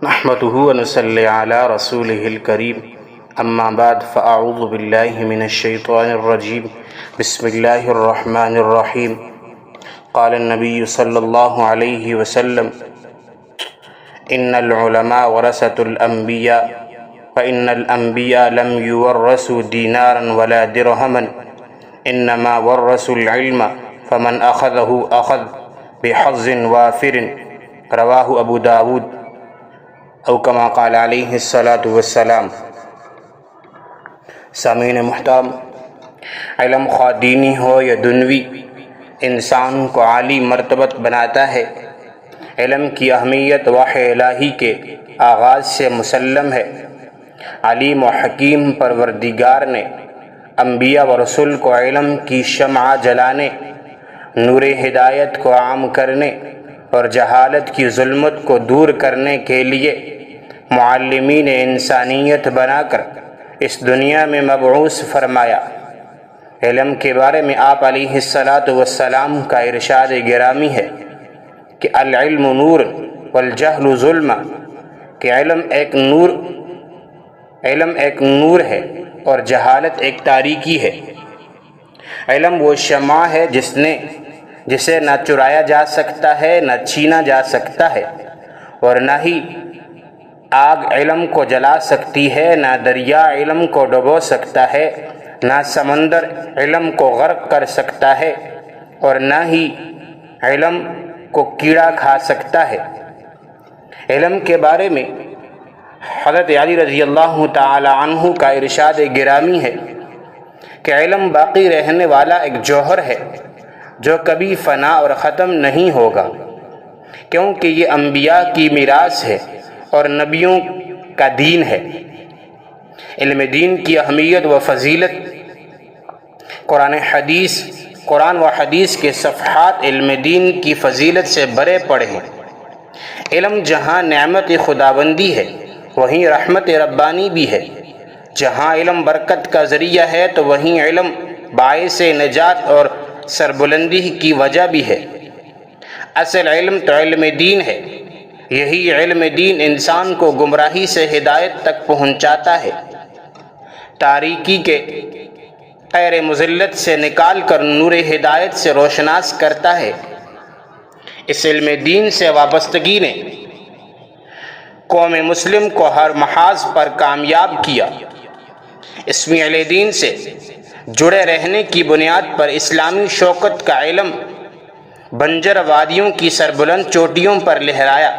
نحمده ونصلي على رسوله الكريم اما بعد فاعوذ بالله من الشيطان الرجيم بسم الله الرحمن الرحيم قال النبي صلى الله عليه وسلم ان العلماء ورثة الانبياء فان الانبياء لم يورثوا دينارا ولا درهما انما ورثوا العلم فمن اخذه اخذ بحظ وافر رواہ ابو داود او کما قال علیہ الصلاۃ والسلام۔ سامعین محترم، علم خواہ دینی ہو یا دنوی انسان کو عالی مرتبت بناتا ہے۔ علم کی اہمیت وحی الہی کے آغاز سے مسلم ہے۔ علیم و حکیم پروردگار نے انبیاء و رسول کو علم کی شمع جلانے، نور ہدایت کو عام کرنے اور جہالت کی ظلمت کو دور کرنے کے لیے معلمین انسانیت بنا کر اس دنیا میں مبعوث فرمایا۔ علم کے بارے میں آپ علیہ الصلاۃ والسلام کا ارشاد گرامی ہے کہ العلم نور والجہل ظلم، کہ علم ایک نور ہے اور جہالت ایک تاریکی ہے۔ علم وہ شمع ہے جسے نہ چرایا جا سکتا ہے، نہ چھینا جا سکتا ہے، اور نہ ہی آگ علم کو جلا سکتی ہے، نہ دریا علم کو ڈبو سکتا ہے، نہ سمندر علم کو غرق کر سکتا ہے، اور نہ ہی علم کو کیڑا کھا سکتا ہے۔ علم کے بارے میں حضرت علی رضی اللہ تعالی عنہ کا ارشاد گرامی ہے کہ علم باقی رہنے والا ایک جوہر ہے جو کبھی فنا اور ختم نہیں ہوگا، کیونکہ یہ انبیاء کی میراث ہے اور نبیوں کا دین ہے۔ علم دین کی اہمیت و فضیلت قرآن و حدیث کے صفحات علم دین کی فضیلت سے بھرے پڑے ہیں۔ علم جہاں نعمت خداوندی ہے وہیں رحمت ربانی بھی ہے۔ جہاں علم برکت کا ذریعہ ہے تو وہیں علم باعث نجات اور سربلندی کی وجہ بھی ہے۔ اصل علم تو علم دین ہے۔ یہی علم دین انسان کو گمراہی سے ہدایت تک پہنچاتا ہے، تاریکی کے قیر مذلت سے نکال کر نور ہدایت سے روشناس کرتا ہے۔ اس علم دین سے وابستگی نے قوم مسلم کو ہر محاذ پر کامیاب کیا۔ اسم علم دین سے جڑے رہنے کی بنیاد پر اسلامی شوکت کا علم بنجر وادیوں کی سربلند چوٹیوں پر لہرایا۔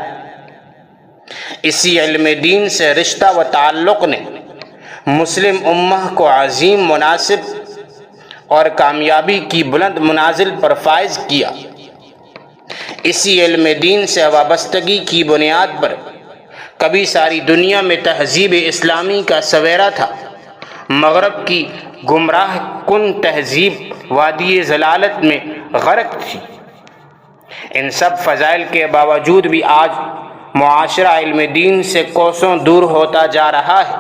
اسی علم دین سے رشتہ و تعلق نے مسلم امہ کو عظیم مناسب اور کامیابی کی بلند منازل پر فائز کیا۔ اسی علم دین سے وابستگی کی بنیاد پر کبھی ساری دنیا میں تہذیب اسلامی کا سویرا تھا، مغرب کی گمراہ کن تہذیب وادی ضلالت میں غرق تھی۔ ان سب فضائل کے باوجود بھی آج معاشرہ علم دین سے کوسوں دور ہوتا جا رہا ہے،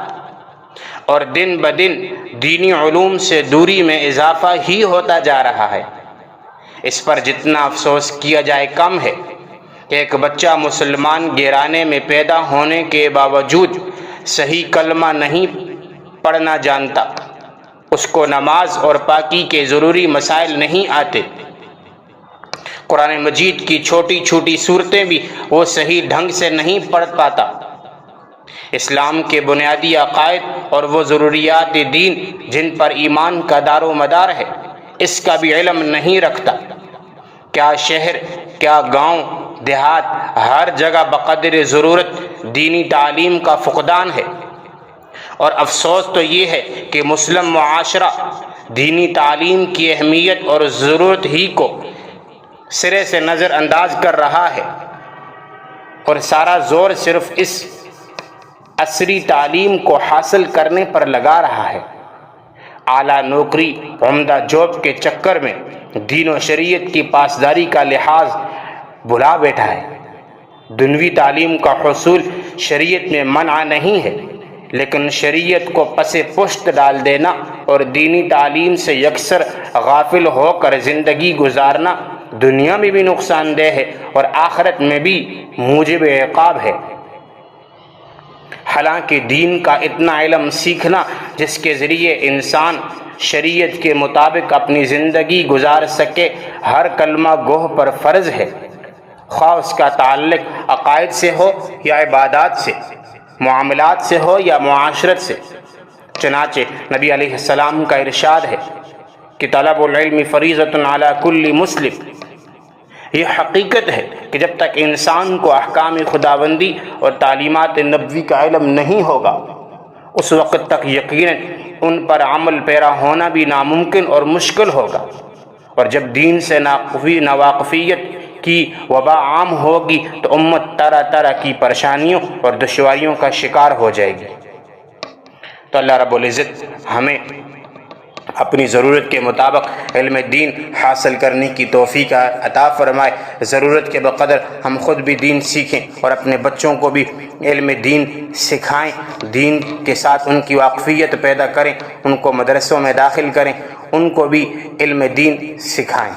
اور دن بدن دینی علوم سے دوری میں اضافہ ہی ہوتا جا رہا ہے۔ اس پر جتنا افسوس کیا جائے کم ہے کہ ایک بچہ مسلمان گھرانے میں پیدا ہونے کے باوجود صحیح کلمہ نہیں پڑھنا جانتا، اس کو نماز اور پاکی کے ضروری مسائل نہیں آتے، قرآن مجید کی چھوٹی چھوٹی صورتیں بھی وہ صحیح ڈھنگ سے نہیں پڑھ پاتا، اسلام کے بنیادی عقائد اور وہ ضروریات دین جن پر ایمان کا دار و مدار ہے اس کا بھی علم نہیں رکھتا۔ کیا شہر، کیا گاؤں دیہات، ہر جگہ بقدر ضرورت دینی تعلیم کا فقدان ہے، اور افسوس تو یہ ہے کہ مسلم معاشرہ دینی تعلیم کی اہمیت اور ضرورت ہی کو سرے سے نظر انداز کر رہا ہے، اور سارا زور صرف اس عصری تعلیم کو حاصل کرنے پر لگا رہا ہے۔ اعلیٰ نوکری، عمدہ جاب کے چکر میں دین و شریعت کی پاسداری کا لحاظ بھلا بیٹھا ہے۔ دنوی تعلیم کا حصول شریعت میں منع نہیں ہے، لیکن شریعت کو پس پشت ڈال دینا اور دینی تعلیم سے یکسر غافل ہو کر زندگی گزارنا دنیا میں بھی نقصان دہ ہے اور آخرت میں بھی موجب عقاب ہے۔ حالانکہ دین کا اتنا علم سیکھنا جس کے ذریعے انسان شریعت کے مطابق اپنی زندگی گزار سکے ہر کلمہ گوہ پر فرض ہے، خواہ اس کا تعلق عقائد سے ہو یا عبادات سے، معاملات سے ہو یا معاشرت سے۔ چنانچہ نبی علیہ السلام کا ارشاد ہے کہ طلب العلم فریضۃ علی کل مسلم۔ یہ حقیقت ہے کہ جب تک انسان کو احکام خداوندی اور تعلیمات نبوی کا علم نہیں ہوگا، اس وقت تک یقیناً ان پر عمل پیرا ہونا بھی ناممکن اور مشکل ہوگا، اور جب دین سے ناواقفیت کی وبا عام ہوگی تو امت طرح طرح کی پریشانیوں اور دشواریوں کا شکار ہو جائے گی۔ تو اللہ رب العزت ہمیں اپنی ضرورت کے مطابق علم دین حاصل کرنے کی توفیق عطا فرمائے۔ ضرورت کے بقدر ہم خود بھی دین سیکھیں اور اپنے بچوں کو بھی علم دین سکھائیں، دین کے ساتھ ان کی واقفیت پیدا کریں، ان کو مدرسوں میں داخل کریں، ان کو بھی علم دین سکھائیں۔